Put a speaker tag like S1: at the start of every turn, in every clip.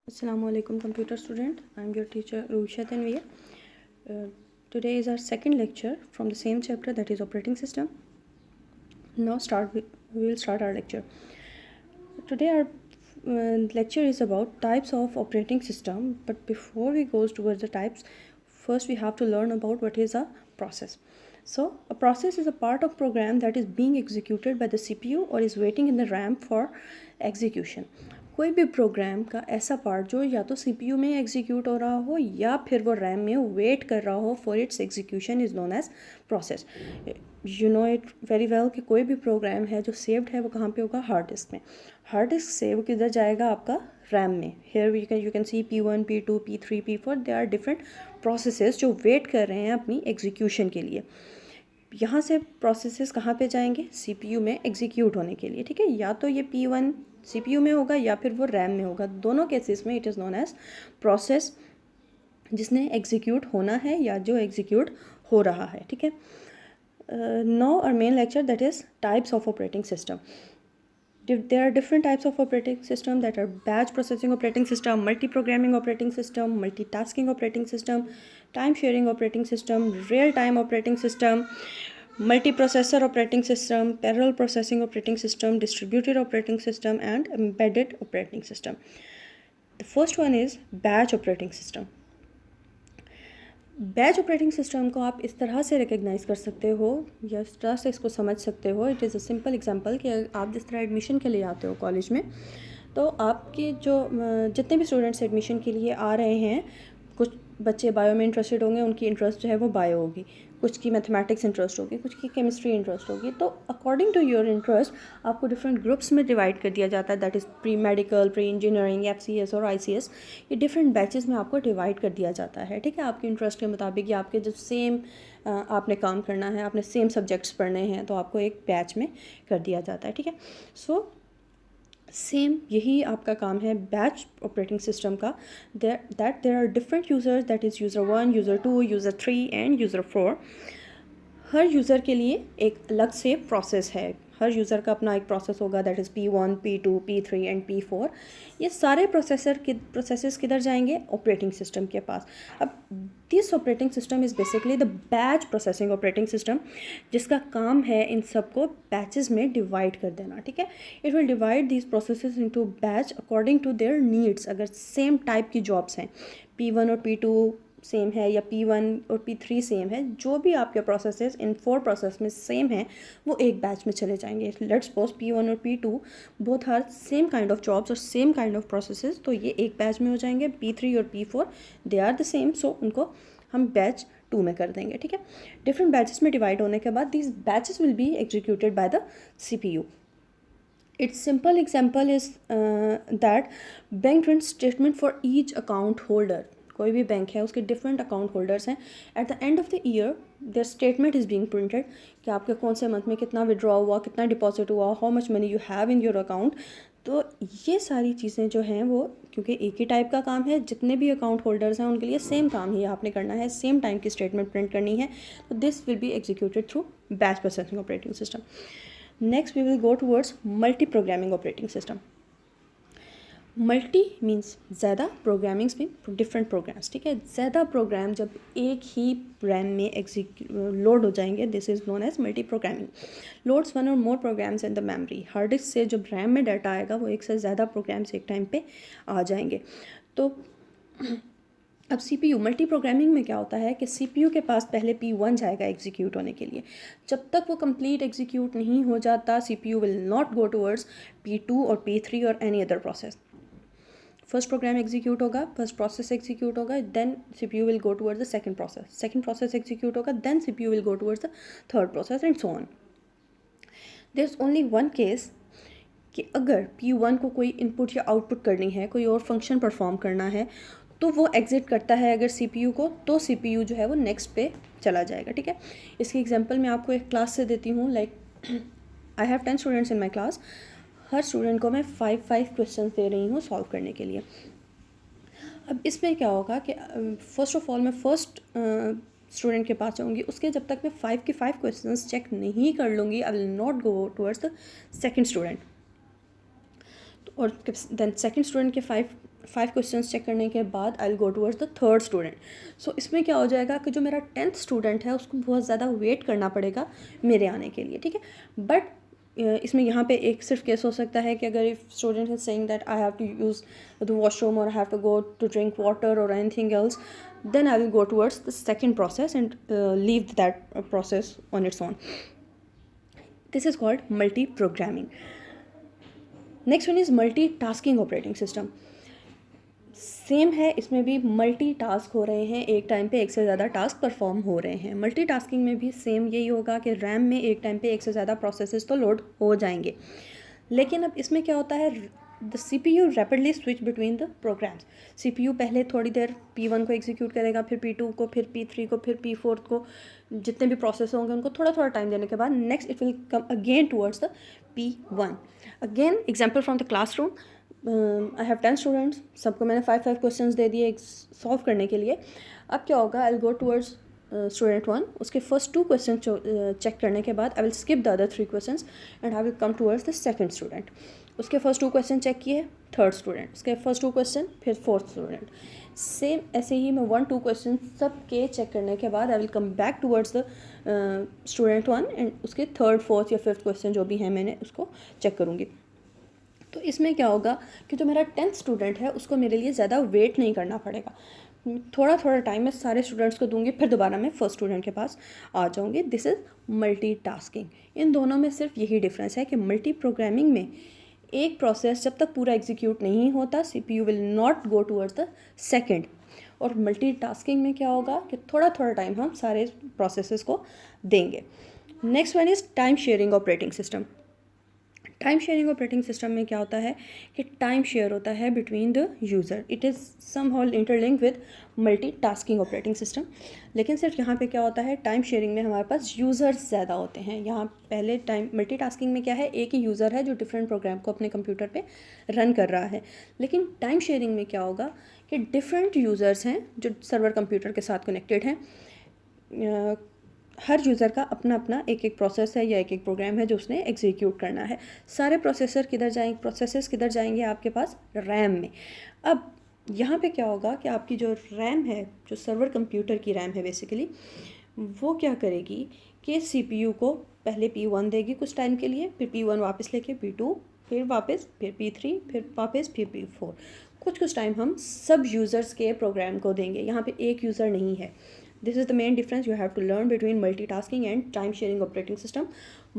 S1: Assalamualaikum computer student. I'm your teacher Rusha Tanvir. Today is our second lecture from the same chapter, that is operating system. Now we will start our lecture. Today our lecture is about types of operating system, but before we go towards the types, first we have to learn about what is a process. So a process is a part of program that is being executed by the CPU or is waiting in the RAM for execution. कोई भी programme का ऐसा part जो या तो CPU में execute हो रहा हो या फिर वो रैम में वेट कर रहा हो for its execution is known as process. You know it very well कि कोई भी प्रोग्राम है जो सेव्ड है वो कहाँ पे होगा, हार्ड डिस्क में. हार्ड डिस्क से वो किधर जाएगा, आपका रैम में. Here you can see P1 P2 P3 P4 they are different processes जो वेट कर रहे हैं अपनी एग्जीक्यूशन के लिए. यहाँ से प्रोसेसेस कहाँ पे जाएंगे, CPU में एग्जीक्यूट होने के लिए. ठीक है, या तो ये P1 CPU में होगा या फिर वो रैम में होगा. दोनों केसेस में it is known as process जिसने एग्जीक्यूट होना है या जो एग्जीक्यूट हो रहा है. ठीक है, now our main lecture that is types of operating system. There are different types of operating system that are batch processing operating system, multi-programming operating system, multitasking operating system, time-sharing operating system, real-time operating system, multiprocessor operating system, parallel processing operating system, distributed operating system, and embedded operating system. The first one is batch operating system. Batch operating system को आप इस तरह से recognise कर सकते हो या इस तरह से इसको समझ सकते हो. It is a simple example कि आप जिस तरह एडमिशन के लिए आते हो कॉलेज में, तो आपके जो जितने भी स्टूडेंट्स एडमिशन के लिए आ रहे हैं, कुछ बच्चे बायो में इंटरेस्टेड होंगे, उनकी इंटरेस्ट जो है वो बायो होगी, कुछ की मैथमेटिक्स इंटरेस्ट होगी, कुछ की केमिस्ट्री इंटरेस्ट होगी. तो अकॉर्डिंग टू योर इंटरेस्ट आपको डिफरेंट ग्रुप्स में डिवाइड कर दिया जाता है. That is pre medical, pre engineering, FCS और ICS. ये डिफरेंट बैचेस में आपको डिवाइड कर दिया जाता है. ठीक है, आपके इंटरेस्ट के मुताबिक या आपके जो सेम आपने काम करना है, आपने सेम सब्जेक्ट्स पढ़ने हैं, तो आपको एक बैच में कर दिया जाता है. ठीक है, सो सेम यही आपका काम है बैच ऑपरेटिंग सिस्टम का. That there are different users, that is user 1, user 2, user 3 and user 4. हर यूज़र के लिए एक अलग से प्रोसेस है. हर यूज़र का अपना एक प्रोसेस होगा, that is P1 P2 P3 and P4. ये सारे प्रोसेसेस किधर जाएंगे, ऑपरेटिंग सिस्टम के पास. अब this operating system is basically the batch processing operating system, जिसका काम है इन सबको बैचेस में डिवाइड कर देना. ठीक है, it will divide these processes into batch according to their needs. अगर सेम टाइप की जॉब्स हैं, P1 और P2 सेम है या P1 और P3 सेम है, जो भी आपके प्रोसेसेस इन 4 प्रोसेस में सेम है वो एक बैच में चले जाएंगे. लेट्स सपोज P1 और P2 both are same kind of jobs और सेम काइंड ऑफ प्रोसेसेस, तो ये एक बैच में हो जाएंगे. P3 और P4 they are the same, so उनको हम बैच 2 में कर देंगे. ठीक है, डिफरेंट बैचेस में डिवाइड होने के बाद these batches will be executed by the CPU. Its simple example is that bank run statement for each account holder. कोई भी बैंक है उसके डिफरेंट अकाउंट होल्डर्स हैं. At the end of the year their statement is being printed कि आपके कौन से month में कितना विड्रॉ हुआ, कितना डिपॉजिट हुआ, how much money you have in your account. तो ये सारी चीज़ें जो हैं वो, क्योंकि एक ही टाइप का काम है, जितने भी अकाउंट होल्डर्स हैं उनके लिए सेम काम ही आपने करना है, सेम टाइम की स्टेटमेंट प्रिंट करनी है. तो this will be executed through batch processing operating system. Next we will go towards multi-programming operating system. Multi means ज़्यादा, प्रोग्रामिंग्स मीन डिफरेंट प्रोग्राम्स. ठीक है, ज़्यादा प्रोग्राम जब एक ही रैम में लोड हो जाएंगे, this is known as multiprogramming. Loads one or more programs in the memory. Hard disk से जब रैम में डाटा आएगा वो एक से ज़्यादा प्रोग्राम्स एक टाइम पे आ जाएंगे. तो अब CPU मल्टी प्रोग्रामिंग में क्या होता है कि CPU के पास पहले P1 जाएगा एग्जीक्यूट होने के लिए. जब तक वो कंप्लीट एग्जीक्यूट नहीं हो जाता, CPU will not go towards P2 और P3 और any other process. First program execute होगा, फर्स्ट प्रोसेस एग्जीक्यूट होगा, then CPU will go towards the second process. Second process execute होगा, then CPU will go towards the third process and so on. There is only one case कि अगर P1 को कोई input या output करनी है, कोई और फंक्शन परफॉर्म करना है, तो वो एग्जिट करता है अगर CPU को, तो CPU जो है वो नेक्स्ट पे चला जाएगा. ठीक है, इसकी एग्जांपल मैं आपको एक क्लास से देती हूँ. Like I have 10 students in my class. Her student को मैं 5 क्वेश्चन दे रही हूँ सॉल्व करने के लिए. अब इसमें क्या होगा कि फर्स्ट ऑफ ऑल मैं फर्स्ट स्टूडेंट के पास जाऊँगी, उसके जब तक मैं 5 के 5 क्वेश्चन चेक नहीं कर लूँगी, I will not go towards the second student. और देन सेकेंड स्टूडेंट के 5 5 क्वेश्चंस चेक करने के बाद I will go towards the third student. So इसमें क्या हो जाएगा कि जो मेरा 10th स्टूडेंट है उसको बहुत ज़्यादा वेट करना पड़ेगा मेरे आने के लिए, ठीक है। बट इसमें यहाँ पे एक सिर्फ केस हो सकता है कि अगर if student is saying that I have to use the washroom और I have to go to drink water और anything else, then I will go towards the second process and leave that process on its own. This is called multi-programming. Next one is multitasking operating system. Same है, इसमें भी multi task हो रहे हैं, एक time पे एक से ज़्यादा टास्क परफॉर्म हो रहे हैं। मल्टीटास्किंग में भी सेम यही होगा कि रैम में एक टाइम पे एक से ज़्यादा प्रोसेसेस तो लोड हो जाएंगे, लेकिन अब इसमें क्या होता है, the CPU rapidly switch between the programs. CPU पहले थोड़ी देर P1 को एग्जीक्यूट करेगा, फिर P2 को, फिर P3 को, फिर P4 को, जितने भी प्रोसेस होंगे उनको थोड़ा थोड़ा टाइम देने के बाद next it will come again towards the P1। Again example from the classroom, I have 10 students, सबको मैंने 5 क्वेश्चंस दे दिए सॉल्व करने के लिए। अब क्या होगा, आई विल गो टूवर्ड्स स्टूडेंट 1, उसके फर्स्ट 2 क्वेश्चन चेक करने के बाद I will skip the other 3 questions and I will come towards the second student. उसके फर्स्ट 2 क्वेश्चन चेक किए, थर्ड स्टूडेंट, उसके फर्स्ट 2 क्वेश्चन, फिर फोर्थ स्टूडेंट। सेम ऐसे ही मैं 1-2 क्वेश्चन सब के चेक करने के बाद I will come back towards the student 1 and उसके थर्ड, फोर्थ या फिफ्थ क्वेश्चन जो भी हैं मैंने उसको चेक करूँगी। तो इसमें क्या होगा कि जो मेरा 10th स्टूडेंट है उसको मेरे लिए ज़्यादा वेट नहीं करना पड़ेगा, थोड़ा थोड़ा टाइम मैं सारे स्टूडेंट्स को दूंगी, फिर दोबारा मैं फर्स्ट स्टूडेंट के पास आ जाऊंगी। This is multitasking. इन दोनों में सिर्फ यही डिफरेंस है कि मल्टी प्रोग्रामिंग में एक प्रोसेस जब तक पूरा एग्जीक्यूट नहीं होता CPU will not go towards the second, और मल्टीटास्किंग में क्या होगा कि थोड़ा थोड़ा टाइम हम सारे प्रोसेसेस को देंगे। Next one is time sharing operating system. Time sharing operating system में क्या होता है कि टाइम शेयर होता है between the user. It is somehow interlink with multitasking operating system, लेकिन सिर्फ यहाँ पे क्या होता है, टाइम शेयरिंग में हमारे पास यूज़र्स ज़्यादा होते हैं। यहाँ पहले टाइम मल्टीटास्किंग में क्या है, एक ही यूज़र है जो डिफरेंट प्रोग्राम को अपने कंप्यूटर पे रन कर रहा है, लेकिन टाइम शेयरिंग में क्या होगा कि डिफरेंट यूज़र्स हैं जो सर्वर कंप्यूटर के साथ कनेक्टेड हैं। हर यूज़र का अपना अपना एक एक प्रोसेस है या एक एक प्रोग्राम है जो उसने एग्जीक्यूट करना है। सारे प्रोसेसेस किधर जाएंगे आपके पास, रैम में। अब यहाँ पे क्या होगा कि आपकी जो रैम है, जो सर्वर कंप्यूटर की रैम है बेसिकली, वो क्या करेगी कि CPU को पहले P1 देगी कुछ टाइम के लिए, फिर P1 वापस लेके P2, फिर वापस, फिर P3, फिर वापस, फिर P4। कुछ टाइम हम सब यूज़र्स के प्रोग्राम को देंगे, यहाँ पे एक यूज़र नहीं है। This is the main difference you have to learn between multitasking and time sharing operating system.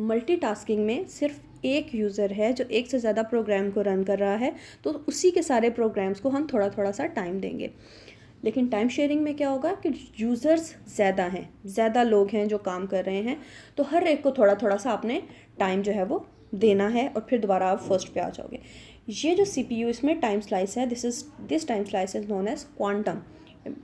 S1: Multitasking में सिर्फ एक यूज़र है जो एक से ज़्यादा प्रोग्राम को रन कर रहा है, तो उसी के सारे प्रोग्राम्स को हम थोड़ा थोड़ा सा टाइम देंगे। लेकिन टाइम शेयरिंग में क्या होगा कि यूज़र्स ज़्यादा हैं, ज़्यादा लोग हैं जो काम कर रहे हैं, तो हर एक को थोड़ा थोड़ा सा आपने टाइम जो है वो देना है और फिर दोबारा आप फर्स्ट पे आ जाओगे। ये जो CPU इसमें टाइम स्लाइस है, this time slice is known as quantum.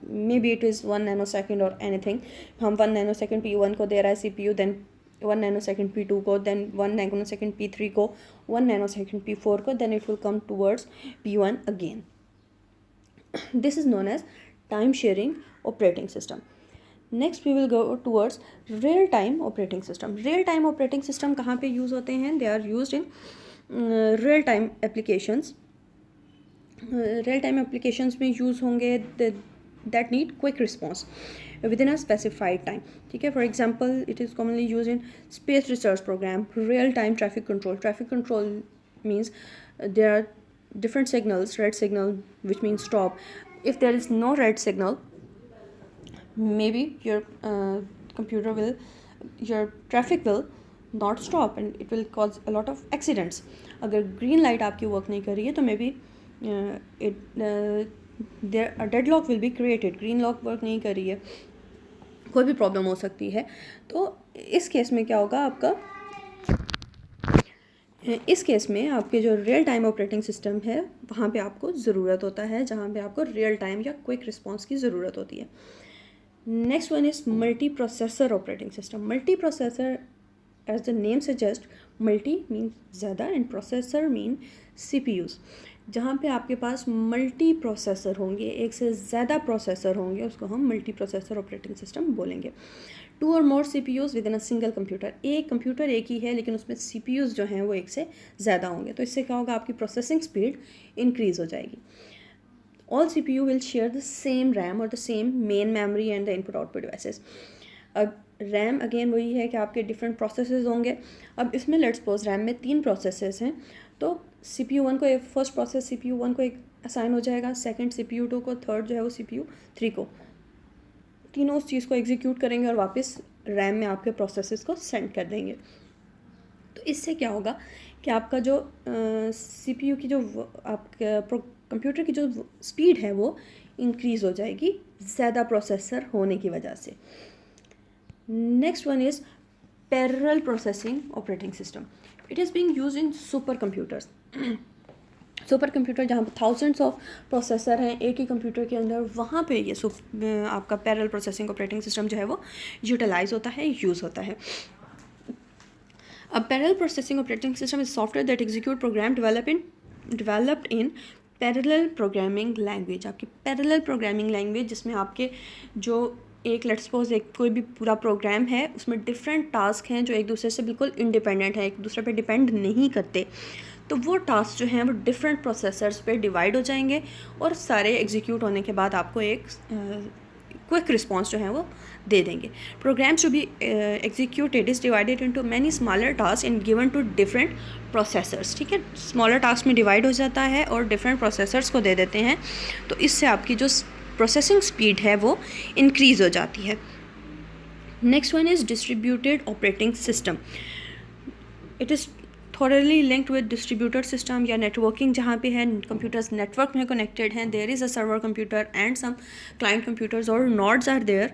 S1: Maybe it is 1 nanosecond और एनीथिंग। हम 1 नैनोसेकेंड P1 को दे रहा है CPU, देन 1 नैनोसेकेंड P2 को, देन 1 नैनोसेकेंड P3 को, 1 नैनोसेकेंड P4 को, then it will come towards P1 again. This is known as time sharing operating system. Next we will go towards real time operating system. Real time operating system कहाँ पे use होते हैं, they are used in real time applications. Real time applications में use होंगे that need quick response within a specified time, ठीक है। For example it is commonly use in space research program, real time traffic control. Traffic control means there are different signals, red signal which means stop. If there is no red signal, maybe your traffic will not stop and it will cause a lot of accidents. अगर green light आपकी work नहीं कर रही है तो maybe there a deadlock will be created. green lock work नहीं कर रही है, कोई भी प्रॉब्लम हो सकती है। तो इस केस में क्या होगा आपका, इस केस में आपके जो रियल टाइम ऑपरेटिंग सिस्टम है वहाँ पे आपको ज़रूरत होता है, जहाँ पे आपको रियल टाइम या क्विक रिस्पॉन्स की ज़रूरत होती है। Next one is multi processor operating system. Multi processor as the name suggest, multi mean ज़्यादा एंड प्रोसेसर मीन CPUs। जहाँ पे आपके पास मल्टी प्रोसेसर होंगे, एक से ज़्यादा प्रोसेसर होंगे, उसको हम मल्टी प्रोसेसर ऑपरेटिंग सिस्टम बोलेंगे। 2 और मोर CPUs with in a single computer. एक कंप्यूटर एक ही है लेकिन उसमें CPUs जो हैं वो एक से ज़्यादा होंगे, तो इससे क्या होगा, आपकी प्रोसेसिंग स्पीड इंक्रीज़ हो जाएगी। all CPU will share the same RAM or the same main memory and the input output devices. अब रैम अगेन वही है कि आपके डिफरेंट प्रोसेसेस होंगे. अब इसमें लेट्स सपोज रैम में 3 प्रोसेसेस हैं, तो CPU 1 को एक फर्स्ट प्रोसेस CPU 1 को एक असाइन हो जाएगा, सेकंड CPU 2 को, थर्ड जो है वो CPU 3 को. तीनों उस चीज़ को एग्जीक्यूट करेंगे और वापस रैम में आपके प्रोसेसेस को सेंड कर देंगे. तो इससे क्या होगा कि आपका जो CPU की जो आपके कंप्यूटर की जो स्पीड है वो इंक्रीज़ हो जाएगी ज़्यादा प्रोसेसर होने की वजह से. Next one is parallel processing operating system. It is being used in super computers. Super computer जहाँ पर थाउजेंड्स ऑफ प्रोसेसर हैं एक ही कंप्यूटर के अंदर, वहाँ पे ये आपका पैरेलल प्रोसेसिंग ऑपरेटिंग सिस्टम जो है वो यूटिलाइज होता है, यूज़ होता है. अब parallel processing operating system is software that execute program developed in parallel programming language. आपकी पैरेलल प्रोग्रामिंग लैंग्वेज जिसमें आपके जो एक लेट्स सपोज एक कोई भी पूरा प्रोग्राम है उसमें डिफरेंट टास्क हैं जो एक दूसरे से बिल्कुल इंडिपेंडेंट है, एक दूसरे पे डिपेंड नहीं करते. तो वो टास्क जो हैं वो डिफरेंट प्रोसेसर्स पे डिवाइड हो जाएंगे और सारे एग्जीक्यूट होने के बाद आपको एक क्विक रिस्पॉन्स जो है वो दे देंगे. Programs to be executed is divided into many smaller task and given to different processors. ठीक है, स्मॉलर टास्क में डिवाइड हो जाता है और डिफरेंट प्रोसेसर्स को दे देते हैं, तो इससे आपकी जो प्रोसेसिंग स्पीड है वो इंक्रीज़ हो जाती है. Next one is distributed operating system. It is thoroughly linked with distributor system या नेटवर्किंग, जहाँ पे है कंप्यूटर्स नेटवर्क में कनेक्टेड हैं. There is a server computer and some client computers और नोड्स आर देयर.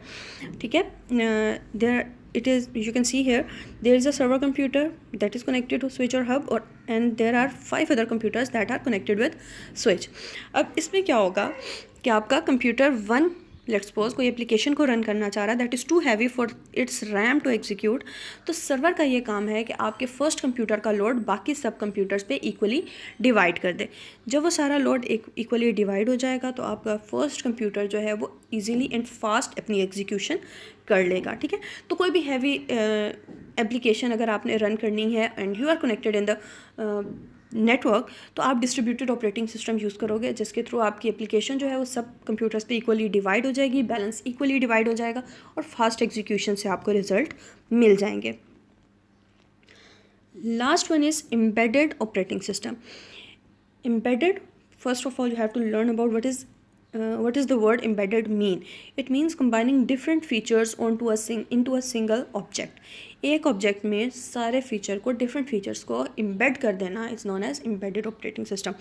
S1: ठीक है, there it is, you can see here, there is a server computer that is connected to switch or hub and there are 5 other computers that are connected with switch. अब इसमें क्या होगा कि आपका computer 1 let's suppose कोई application को run करना चाह रहा है that is too heavy for its RAM to execute. तो सर्वर का ये काम है कि आपके फर्स्ट कंप्यूटर का लोड बाकी सब कंप्यूटर्स पे इक्वली डिवाइड कर दे. जब वो सारा लोड इक्वली डिवाइड हो जाएगा तो आपका फर्स्ट कंप्यूटर जो है वो इजीली एंड फास्ट अपनी एग्जीक्यूशन कर लेगा. ठीक है, तो कोई भी हैवी एप्लीकेशन अगर आपने रन करनी है and you are connected in the network, तो आप डिस्ट्रीब्यूटेड ऑपरेटिंग सिस्टम यूज़ करोगे जिसके थ्रू आपकी एप्लीकेशन जो है वो सब कंप्यूटर्स पे इक्वली डिवाइड हो जाएगी, बैलेंस इक्वली डिवाइड हो जाएगा और फास्ट एग्जीक्यूशन से आपको रिजल्ट मिल जाएंगे. Last one is embedded operating system. Embedded, first of all you have to learn about what is the word embedded mean. It means combining different features into a single object. एक object में सारे feature को, different features को embed कर देना is known as embedded operating system.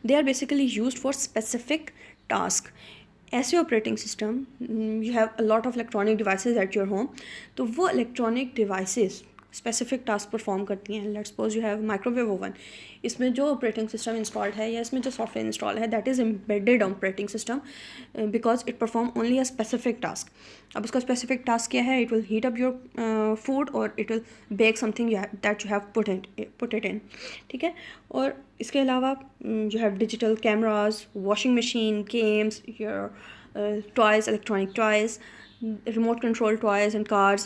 S1: They are basically used for specific task. ऐसे operating system, you have a lot of electronic devices at your home, तो वो electronic devices specific task perform करती हैं. Let's suppose you have microwave oven, इसमें जो operating system installed है या इसमें जो सॉफ्टवेयर इंस्टॉल है that is embedded operating system because it perform only a specific task. अब उसका स्पेसिफिक टास्क क्या है? It will heat up your food और it will bake something that you have put it in. ठीक है, और इसके अलावा you have digital cameras, washing machine, games, your toys, electronic toys, remote control toys and cars.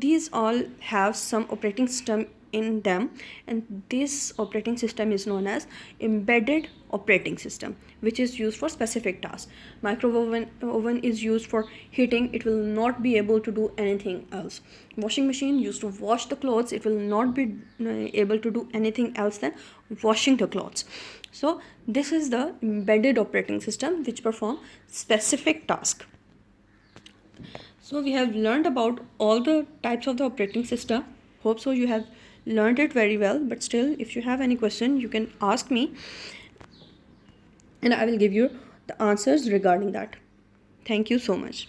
S1: These all have some operating system in them and this operating system is known as embedded operating system, which is used for specific tasks. Microwave oven is used for heating, it will not be able to do anything else. Washing machine used to wash the clothes, it will not be able to do anything else than washing the clothes. So this is the embedded operating system which perform specific task. So we have learned about all the types of the operating system. Hope so you have learned it very well, but still if you have any question you can ask me and I will give you the answers regarding that. Thank you so much.